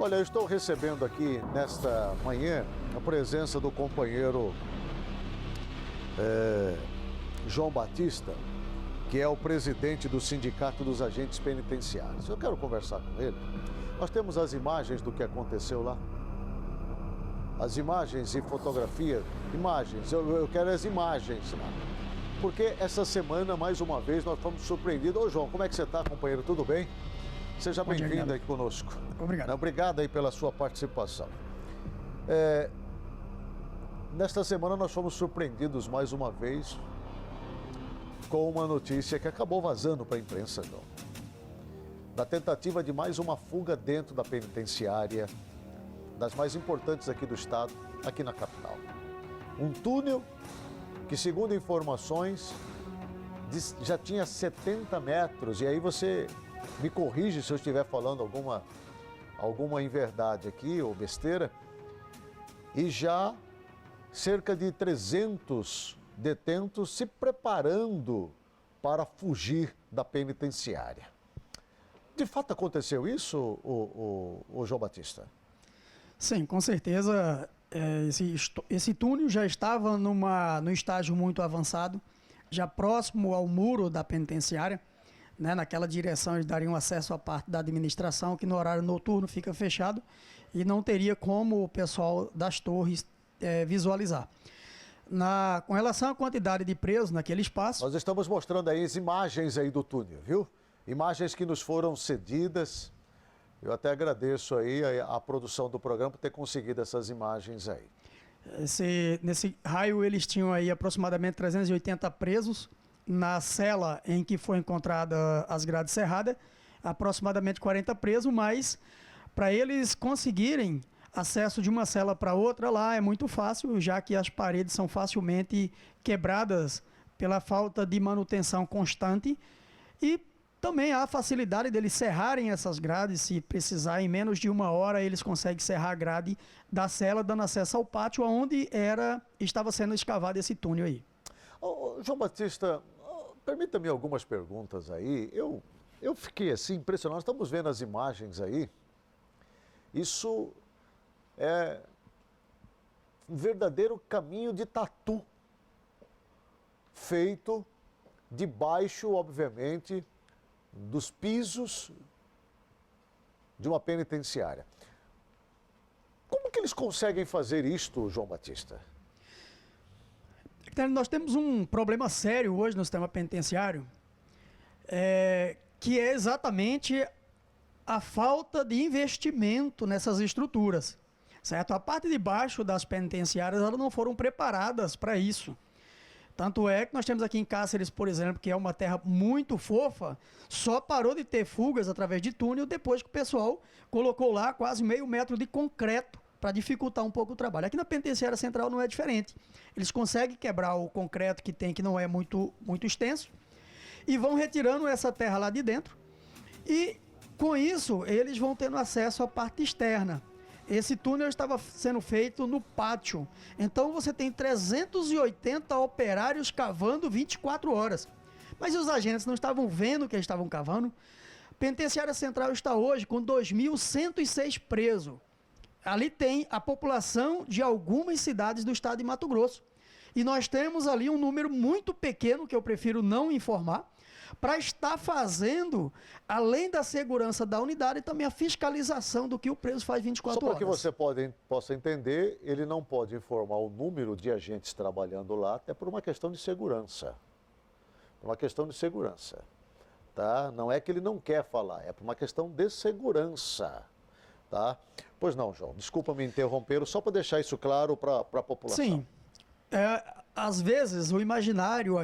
Olha, eu estou recebendo aqui nesta manhã a presença do companheiro João Batista, que é o presidente do Sindicato dos Agentes Penitenciários. Eu quero conversar com ele. Nós temos as imagens do que aconteceu lá. As imagens e fotografia. Imagens, eu quero as imagens lá. Porque essa semana, mais uma vez, nós fomos surpreendidos. Ô João, como é que você está, companheiro? Tudo bem? Seja bem-vindo aí conosco. Obrigado. Obrigado aí pela sua participação. Nesta semana nós fomos surpreendidos mais uma vez com uma notícia que acabou vazando para a imprensa, João. Da tentativa de mais uma fuga dentro da penitenciária, das mais importantes aqui do estado, aqui na capital. Um túnel que, segundo informações, já tinha 70 metros, e aí você me corrige se eu estiver falando alguma inverdade aqui, ou besteira, e já cerca de 300 detentos se preparando para fugir da penitenciária. De fato aconteceu isso, o João Batista? Sim, com certeza. Esse túnel já estava no estágio muito avançado, já próximo ao muro da penitenciária. Né, naquela direção eles dariam acesso à parte da administração, que no horário noturno fica fechado e não teria como o pessoal das torres visualizar. Com relação à quantidade de presos naquele espaço... Nós estamos mostrando aí as imagens aí do túnel, viu? Imagens que nos foram cedidas. Eu até agradeço aí a produção do programa por ter conseguido essas imagens aí. Nesse raio eles tinham aí aproximadamente 380 presos. Na cela em que foi encontrada as grades cerradas, aproximadamente 40 presos, mas para eles conseguirem acesso de uma cela para outra lá é muito fácil, já que as paredes são facilmente quebradas pela falta de manutenção constante, e também há a facilidade deles serrarem essas grades. Se precisar, em menos de uma hora eles conseguem serrar a grade da cela, dando acesso ao pátio onde estava sendo escavado esse túnel aí. João Batista, permita-me algumas perguntas aí. Eu fiquei assim impressionado. Estamos vendo as imagens aí. Isso é um verdadeiro caminho de tatu, feito debaixo, obviamente, dos pisos de uma penitenciária. Como que eles conseguem fazer isto, João Batista? Nós temos um problema sério hoje no sistema penitenciário, que é exatamente a falta de investimento nessas estruturas, certo? A parte de baixo das penitenciárias, elas não foram preparadas para isso. Tanto é que nós temos aqui em Cáceres, por exemplo, que é uma terra muito fofa, só parou de ter fugas através de túnel depois que o pessoal colocou lá quase meio metro de concreto para dificultar um pouco o trabalho. Aqui na penitenciária central não é diferente. Eles conseguem quebrar o concreto que tem, que não é muito extenso, e vão retirando essa terra lá de dentro, e com isso eles vão tendo acesso à parte externa. Esse túnel estava sendo feito no pátio, então você tem 380 operários cavando 24 horas. Mas os agentes não estavam vendo o que eles estavam cavando. A penitenciária central está hoje com 2.106 presos. Ali tem a população de algumas cidades do estado de Mato Grosso. E nós temos ali um número muito pequeno, que eu prefiro não informar, para estar fazendo, além da segurança da unidade, também a fiscalização do que o preso faz 24 horas. Só para que você possa entender, ele não pode informar o número de agentes trabalhando lá, até por uma questão de segurança. Por uma questão de segurança. Tá? Não é que ele não quer falar, é por uma questão de segurança. Tá? Pois não, João, desculpa me interromper, só para deixar isso claro para a população. Sim, às vezes o imaginário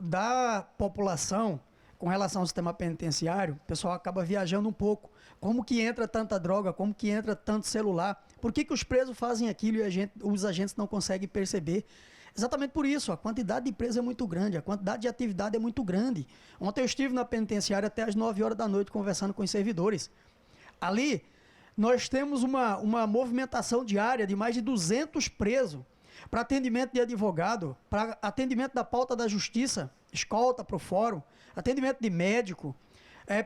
da população com relação ao sistema penitenciário, o pessoal acaba viajando um pouco. Como que entra tanta droga, como que entra tanto celular, por que os presos fazem aquilo e os agentes não conseguem perceber? Exatamente por isso, a quantidade de presos é muito grande, a quantidade de atividade é muito grande. Ontem eu estive na penitenciária até às 9 horas da noite conversando com os servidores. Ali, nós temos uma movimentação diária de mais de 200 presos para atendimento de advogado, para atendimento da pauta da justiça, escolta para o fórum, atendimento de médico,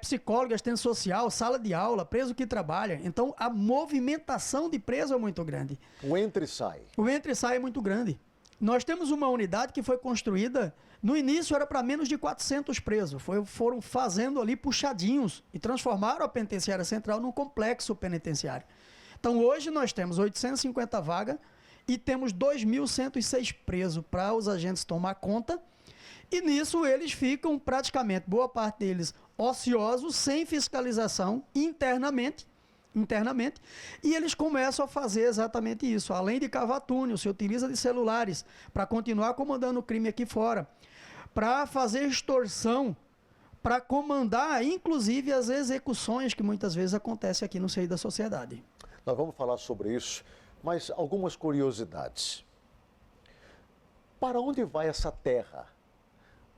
psicólogo, assistente social, sala de aula, preso que trabalha. Então, a movimentação de preso é muito grande. O entra e sai. O entra e sai é muito grande. Nós temos uma unidade que foi construída, no início era para menos de 400 presos. Foram fazendo ali puxadinhos e transformaram a penitenciária central num complexo penitenciário. Então, hoje nós temos 850 vagas e temos 2.106 presos para os agentes tomar conta. E nisso eles ficam praticamente, boa parte deles, ociosos, sem fiscalização internamente, e eles começam a fazer exatamente isso. Além de cavar túnel, se utiliza de celulares para continuar comandando o crime aqui fora, para fazer extorsão, para comandar, inclusive, as execuções que muitas vezes acontecem aqui no seio da sociedade. Nós vamos falar sobre isso, mas algumas curiosidades. Para onde vai essa terra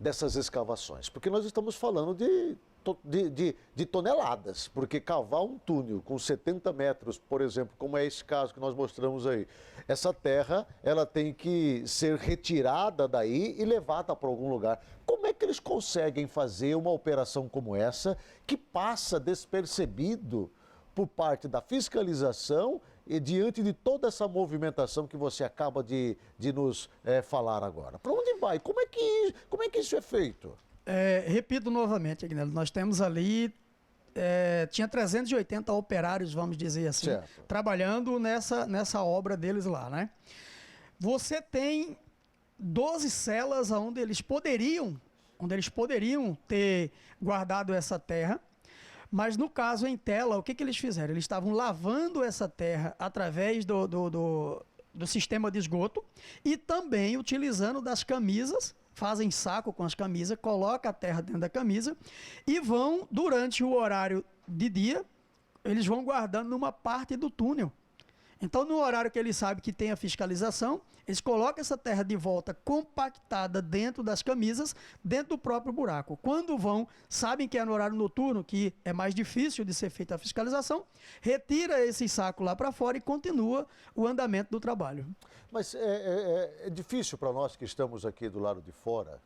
dessas escavações? Porque nós estamos falando de toneladas, porque cavar um túnel com 70 metros, por exemplo, como é esse caso que nós mostramos aí, essa terra ela tem que ser retirada daí e levada para algum lugar. Como é que eles conseguem fazer uma operação como essa, que passa despercebido por parte da fiscalização e diante de toda essa movimentação que você acaba de nos falar agora? Para onde vai? Como é que isso é feito? Repito novamente, Agnello, nós temos ali, tinha 380 operários, vamos dizer assim, certo, trabalhando nessa obra deles lá, né? Você tem 12 celas onde eles poderiam ter guardado essa terra, mas no caso em tela, o que eles fizeram? Eles estavam lavando essa terra através do sistema de esgoto e também utilizando das camisas, fazem saco com as camisas, colocam a terra dentro da camisa e vão, durante o horário de dia, eles vão guardando numa parte do túnel. Então, no horário que eles sabem que tem a fiscalização, eles colocam essa terra de volta compactada dentro das camisas, dentro do próprio buraco. Quando vão, sabem que é no horário noturno, que é mais difícil de ser feita a fiscalização, retira esse saco lá para fora e continua o andamento do trabalho. Mas é difícil para nós que estamos aqui do lado de fora,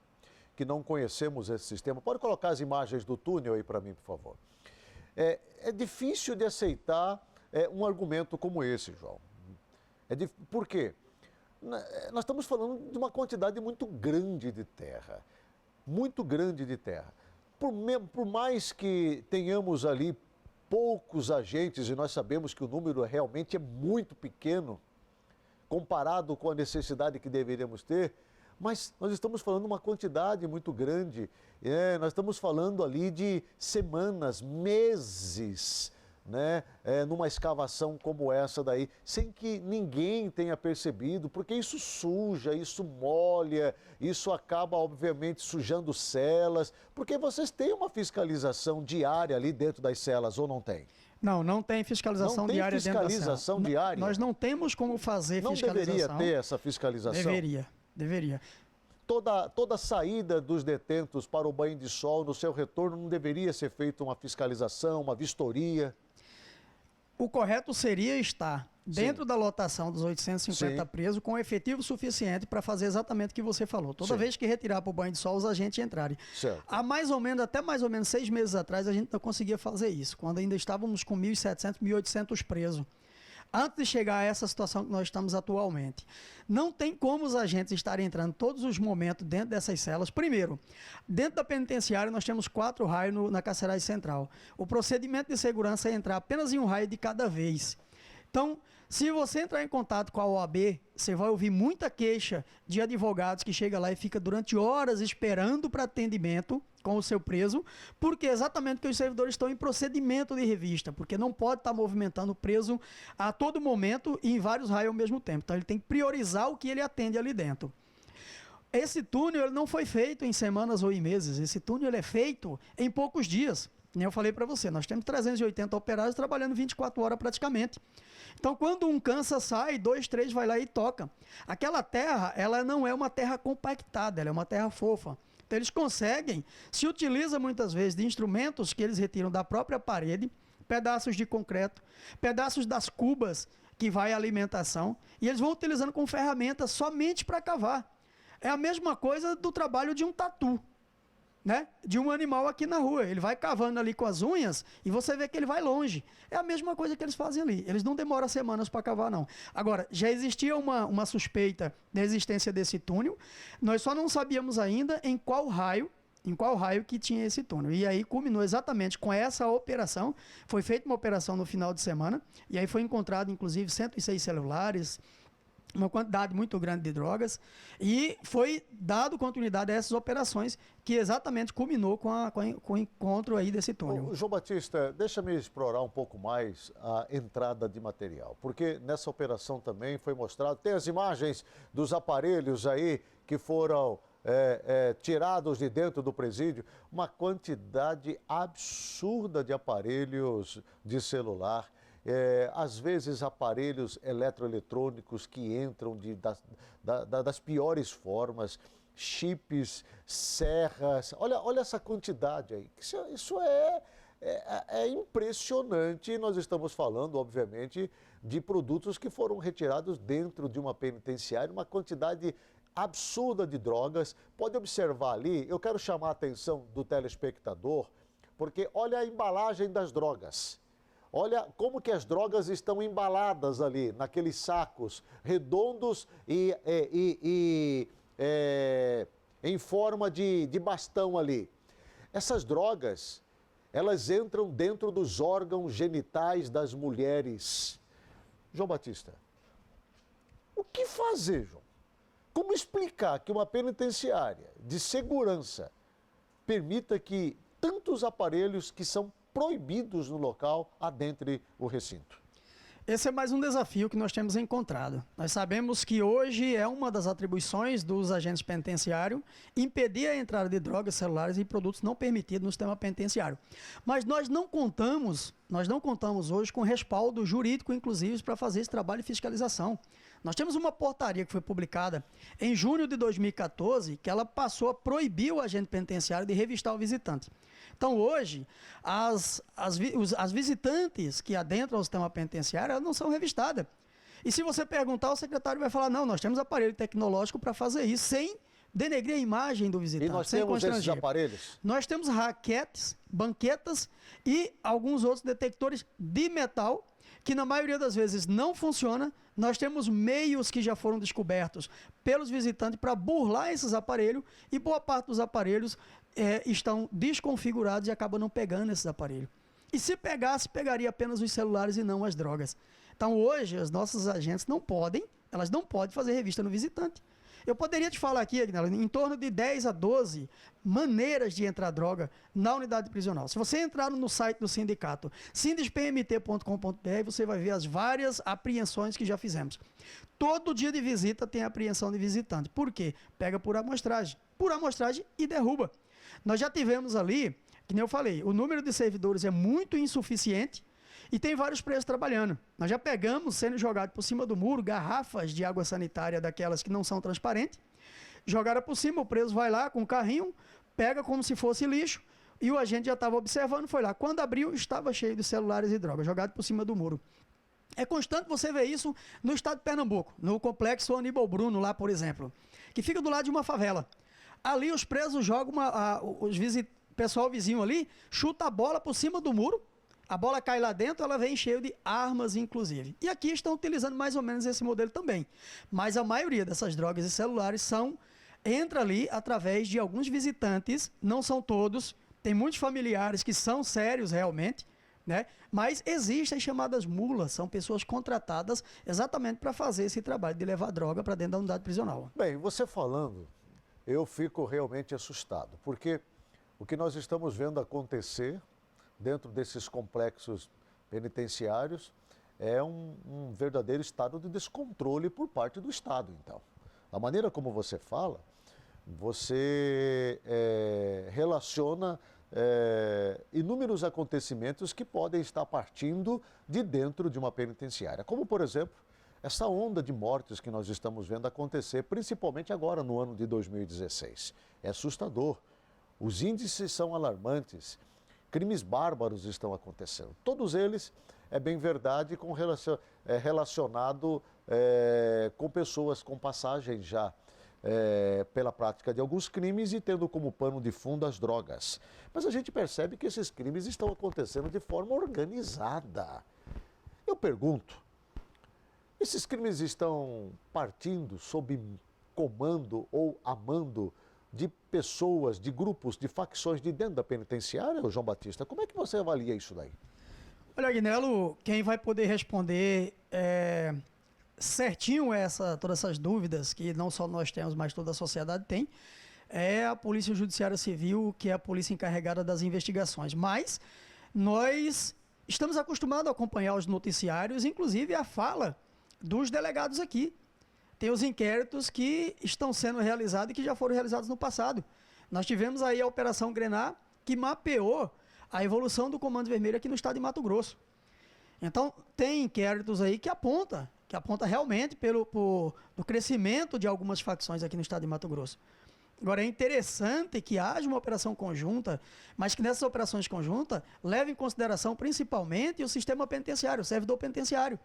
que não conhecemos esse sistema. Pode colocar as imagens do túnel aí para mim, por favor. É difícil de aceitar um argumento como esse, João. Por quê? Nós estamos falando de uma quantidade muito grande de terra. Muito grande de terra. Por mais que tenhamos ali poucos agentes, e nós sabemos que o número realmente é muito pequeno, comparado com a necessidade que deveríamos ter, mas nós estamos falando de uma quantidade muito grande. Nós estamos falando ali de semanas, meses, né, numa escavação como essa daí, sem que ninguém tenha percebido, porque isso suja, isso molha, isso acaba obviamente sujando celas, porque vocês têm uma fiscalização diária ali dentro das celas, ou não tem? Não tem fiscalização diária dentro da cela. Não tem fiscalização diária? Nós não temos como fazer fiscalização. Não deveria ter essa fiscalização? Deveria. Toda saída dos detentos para o banho de sol, no seu retorno, não deveria ser feita uma fiscalização, uma vistoria? O correto seria estar dentro da lotação dos 850 presos com efetivo suficiente para fazer exatamente o que você falou. Toda vez que retirar para o banho de sol, os agentes entrarem. Certo. Até mais ou menos 6 meses atrás, a gente não conseguia fazer isso, quando ainda estávamos com 1.700, 1.800 presos. Antes de chegar a essa situação que nós estamos atualmente. Não tem como os agentes estarem entrando todos os momentos dentro dessas celas. Primeiro, dentro da penitenciária nós temos 4 raios na carceragem central. O procedimento de segurança é entrar apenas em um raio de cada vez. Então, se você entrar em contato com a OAB, você vai ouvir muita queixa de advogados que chegam lá e ficam durante horas esperando para atendimento com o seu preso, porque exatamente porque os servidores estão em procedimento de revista, porque não pode estar movimentando o preso a todo momento e em vários raios ao mesmo tempo. Então ele tem que priorizar o que ele atende ali dentro. Esse túnel ele não foi feito em semanas ou em meses, esse túnel ele é feito em poucos dias. Nem eu falei para você, nós temos 380 operários trabalhando 24 horas praticamente. Então, quando um cansa, sai, 2, 3 vai lá e toca. Aquela terra, ela não é uma terra compactada, ela é uma terra fofa. Então, eles conseguem, se utiliza muitas vezes de instrumentos que eles retiram da própria parede, pedaços de concreto, pedaços das cubas que vai a alimentação, e eles vão utilizando com ferramentas somente para cavar. É a mesma coisa do trabalho de um tatu. né, de um animal aqui na rua. Ele vai cavando ali com as unhas e você vê que ele vai longe. É a mesma coisa que eles fazem ali. Eles não demoram semanas para cavar, não. Agora, já existia uma suspeita da existência desse túnel. Nós só não sabíamos ainda em qual raio que tinha esse túnel. E aí culminou exatamente com essa operação. Foi feita uma operação no final de semana e aí foi encontrado, inclusive, 106 celulares, uma quantidade muito grande de drogas, e foi dado continuidade a essas operações que exatamente culminou com o encontro aí desse túnel. Ô, João Batista, deixa-me explorar um pouco mais a entrada de material, porque nessa operação também foi mostrado, tem as imagens dos aparelhos aí que foram tirados de dentro do presídio, uma quantidade absurda de aparelhos de celular, às vezes aparelhos eletroeletrônicos que entram das piores formas, chips, serras, olha essa quantidade aí, isso é impressionante. Nós estamos falando, obviamente, de produtos que foram retirados dentro de uma penitenciária, uma quantidade absurda de drogas. Pode observar ali, eu quero chamar a atenção do telespectador, porque olha a embalagem das drogas. Olha como que as drogas estão embaladas ali, naqueles sacos redondos e em forma de bastão ali. Essas drogas, elas entram dentro dos órgãos genitais das mulheres. João Batista, o que fazer, João? Como explicar que uma penitenciária de segurança permita que tantos aparelhos que são proibidos no local adentre o recinto? Esse é mais um desafio que nós temos encontrado. Nós sabemos que hoje é uma das atribuições dos agentes penitenciários impedir a entrada de drogas, celulares e produtos não permitidos no sistema penitenciário. Mas nós não contamos hoje com respaldo jurídico, inclusive, para fazer esse trabalho de fiscalização. Nós temos uma portaria que foi publicada em junho de 2014, que ela passou a proibir o agente penitenciário de revistar o visitante. Então, hoje, as visitantes que adentram o sistema penitenciário, elas não são revistadas. E se você perguntar, o secretário vai falar, não, nós temos aparelho tecnológico para fazer isso, sem denegrir a imagem do visitante. E nós temos esses aparelhos? Nós temos raquetes, banquetas e alguns outros detectores de metal, que na maioria das vezes não funciona. Nós temos meios que já foram descobertos pelos visitantes para burlar esses aparelhos, e boa parte dos aparelhos estão desconfigurados e acabam não pegando esses aparelhos. E se pegasse, pegaria apenas os celulares e não as drogas. Então hoje, as nossas agentes elas não podem fazer revista no visitante. Eu poderia te falar aqui, Agnaldo, em torno de 10 a 12 maneiras de entrar droga na unidade prisional. Se você entrar no site do sindicato, sindispmt.com.br, você vai ver as várias apreensões que já fizemos. Todo dia de visita tem apreensão de visitante. Por quê? Pega por amostragem e derruba. Nós já tivemos ali, que nem eu falei, o número de servidores é muito insuficiente e tem vários presos trabalhando. Nós já pegamos, sendo jogado por cima do muro, garrafas de água sanitária daquelas que não são transparentes, jogaram por cima, o preso vai lá com o carrinho, pega como se fosse lixo, e o agente já estava observando, foi lá. Quando abriu, estava cheio de celulares e drogas, jogado por cima do muro. É constante você ver isso no estado de Pernambuco, no complexo Aníbal Bruno, lá, por exemplo, que fica do lado de uma favela. Ali os presos jogam, pessoal vizinho ali, chuta a bola por cima do muro, a bola cai lá dentro, ela vem cheia de armas, inclusive. E aqui estão utilizando mais ou menos esse modelo também. Mas a maioria dessas drogas e celulares entra ali através de alguns visitantes, não são todos, tem muitos familiares que são sérios realmente, né? Mas existem chamadas mulas, são pessoas contratadas exatamente para fazer esse trabalho de levar droga para dentro da unidade prisional. Bem, você falando, eu fico realmente assustado, porque o que nós estamos vendo acontecer dentro desses complexos penitenciários é um verdadeiro estado de descontrole por parte do Estado, então. A maneira como você fala, você relaciona inúmeros acontecimentos que podem estar partindo de dentro de uma penitenciária, como, por exemplo, essa onda de mortes que nós estamos vendo acontecer, principalmente agora no ano de 2016. É assustador. Os índices são alarmantes. Crimes bárbaros estão acontecendo. Todos eles, é bem verdade, relacionado com pessoas com passagem já pela prática de alguns crimes e tendo como pano de fundo as drogas. Mas a gente percebe que esses crimes estão acontecendo de forma organizada. Eu pergunto, esses crimes estão partindo sob comando ou a mando de pessoas, de grupos, de facções de dentro da penitenciária, João Batista? Como é que você avalia isso daí? Olha, Agnello, quem vai poder responder certinho todas essas dúvidas, que não só nós temos, mas toda a sociedade tem, é a Polícia Judiciária Civil, que é a polícia encarregada das investigações. Mas nós estamos acostumados a acompanhar os noticiários, inclusive a fala dos delegados aqui. Tem os inquéritos que estão sendo realizados e que já foram realizados no passado. Nós tivemos aí a Operação Grená, que mapeou a evolução do Comando Vermelho aqui no estado de Mato Grosso. Então, tem inquéritos aí que aponta realmente pelo crescimento de algumas facções aqui no estado de Mato Grosso. Agora, é interessante que haja uma operação conjunta, mas que nessas operações conjuntas leve em consideração principalmente o sistema penitenciário, o servidor penitenciário.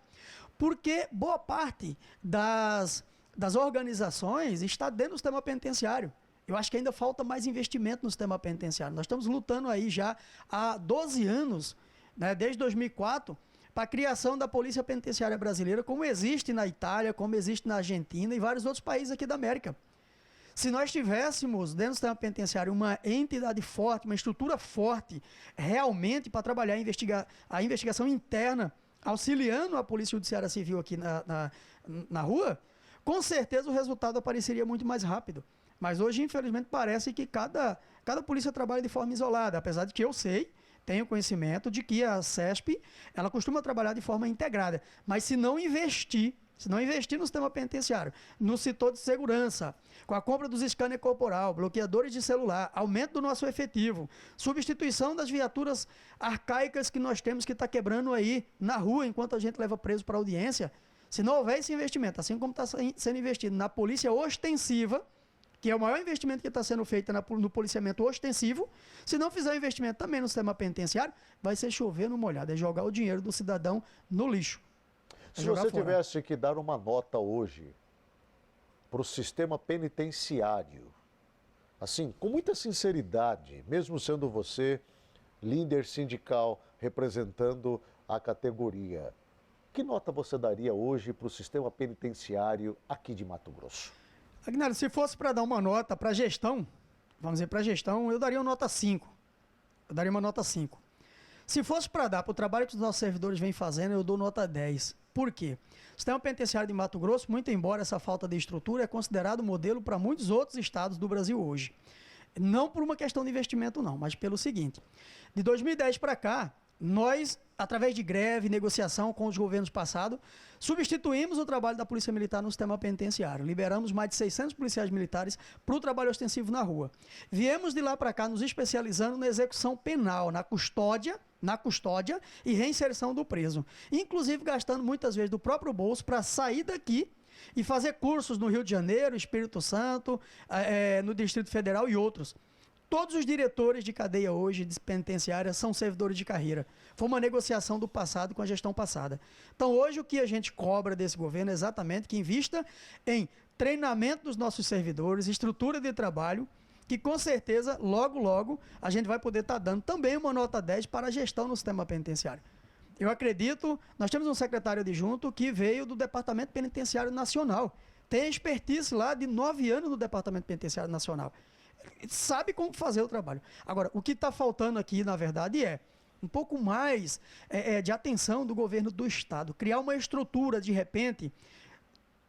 Porque boa parte das organizações está dentro do sistema penitenciário. Eu acho que ainda falta mais investimento no sistema penitenciário. Nós estamos lutando aí já há 12 anos, né, desde 2004, para a criação da Polícia Penitenciária Brasileira, como existe na Itália, como existe na Argentina e vários outros países aqui da América. Se nós tivéssemos dentro do sistema penitenciário uma entidade forte, uma estrutura forte, realmente para trabalhar a investigação interna, auxiliando a Polícia Judiciária Civil aqui na rua, com certeza o resultado apareceria muito mais rápido. Mas hoje, infelizmente, parece que cada polícia trabalha de forma isolada, apesar de que eu tenho conhecimento de que a CESP, ela costuma trabalhar de forma integrada. Mas se não investir no sistema penitenciário, no setor de segurança, com a compra dos scanners corporal, bloqueadores de celular, aumento do nosso efetivo, substituição das viaturas arcaicas que nós temos que está quebrando aí na rua enquanto a gente leva preso para audiência, se não houver esse investimento, assim como está sendo investido na polícia ostensiva, que é o maior investimento que está sendo feito no policiamento ostensivo, se não fizer investimento também no sistema penitenciário, vai ser chover no molhado, é jogar o dinheiro do cidadão no lixo. Se você tivesse que dar uma nota hoje para o sistema penitenciário, assim, com muita sinceridade, mesmo sendo você líder sindical representando a categoria, que nota você daria hoje para o sistema penitenciário aqui de Mato Grosso? Agnello, se fosse para dar uma nota para a gestão, vamos dizer, para a gestão, eu daria uma nota 5. Se fosse para dar para o trabalho que os nossos servidores vêm fazendo, eu dou nota 10. Por quê? O sistema penitenciário de Mato Grosso, muito embora essa falta de estrutura, é considerado modelo para muitos outros estados do Brasil hoje. Não por uma questão de investimento, não, mas pelo seguinte. De 2010 para cá, nós, através de greve, negociação com os governos passados, substituímos o trabalho da Polícia Militar no sistema penitenciário. Liberamos mais de 600 policiais militares para o trabalho ostensivo na rua. Viemos de lá para cá nos especializando na execução penal, na custódia e reinserção do preso. Inclusive gastando muitas vezes do próprio bolso para sair daqui e fazer cursos no Rio de Janeiro, Espírito Santo, no Distrito Federal e outros. Todos os diretores de cadeia hoje, de penitenciária, são servidores de carreira. Foi uma negociação do passado com a gestão passada. Então, hoje, o que a gente cobra desse governo é exatamente que invista em treinamento dos nossos servidores, estrutura de trabalho, que com certeza, logo, logo, a gente vai poder estar dando também uma nota 10 para a gestão no sistema penitenciário. Eu acredito, nós temos um secretário adjunto que veio do Departamento Penitenciário Nacional. Tem expertise lá de 9 anos no Departamento Penitenciário Nacional. Sabe como fazer o trabalho. Agora, o que está faltando aqui, na verdade, é um pouco mais de atenção do governo do Estado. Criar uma estrutura, de repente,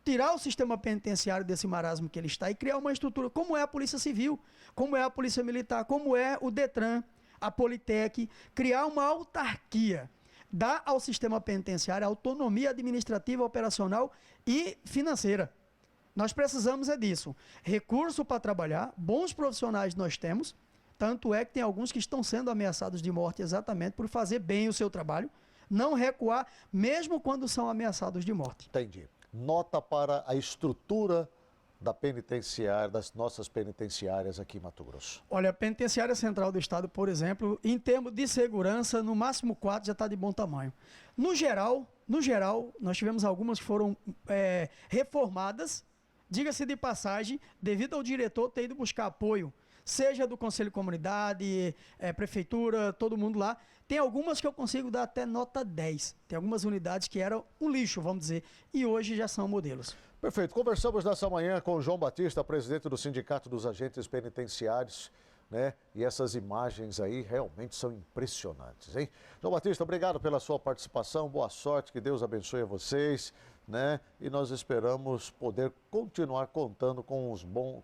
tirar o sistema penitenciário desse marasmo que ele está e criar uma estrutura, como é a Polícia Civil, como é a Polícia Militar, como é o Detran, a Politec, criar uma autarquia, dar ao sistema penitenciário autonomia administrativa, operacional e financeira. Nós precisamos disso. Recurso para trabalhar, bons profissionais nós temos, tanto é que tem alguns que estão sendo ameaçados de morte exatamente por fazer bem o seu trabalho, não recuar, mesmo quando são ameaçados de morte. Entendi. Nota para a estrutura da penitenciária, das nossas penitenciárias aqui em Mato Grosso. Olha, a Penitenciária Central do Estado, por exemplo, em termos de segurança, no máximo 4 já está de bom tamanho. No geral, nós tivemos algumas que foram reformadas, diga-se de passagem, devido ao diretor ter ido buscar apoio, seja do Conselho de Comunidade, Prefeitura, todo mundo lá, tem algumas que eu consigo dar até nota 10. Tem algumas unidades que eram um lixo, vamos dizer, e hoje já são modelos. Perfeito. Conversamos nessa manhã com o João Batista, presidente do Sindicato dos Agentes Penitenciários, né? E essas imagens aí realmente são impressionantes, hein? João Batista, obrigado pela sua participação, boa sorte, que Deus abençoe a vocês, né? E nós esperamos poder continuar contando com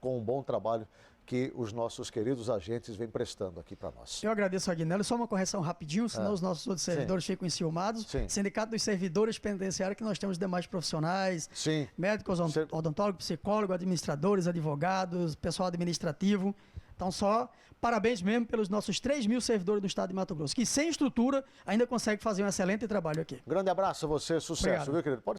um bom trabalho que os nossos queridos agentes vêm prestando aqui para nós. Eu agradeço, Aguinaldo. Só uma correção rapidinho, senão os nossos outros servidores ficam enciumados. Sim. Sindicato dos Servidores Penitenciários, que nós temos demais profissionais, Sim. médicos, odontólogos, psicólogos, administradores, advogados, pessoal administrativo. Então, só parabéns mesmo pelos nossos 3.000 servidores do estado de Mato Grosso, que sem estrutura ainda conseguem fazer um excelente trabalho aqui. Grande abraço a você, sucesso, Obrigado. viu, querido? Pode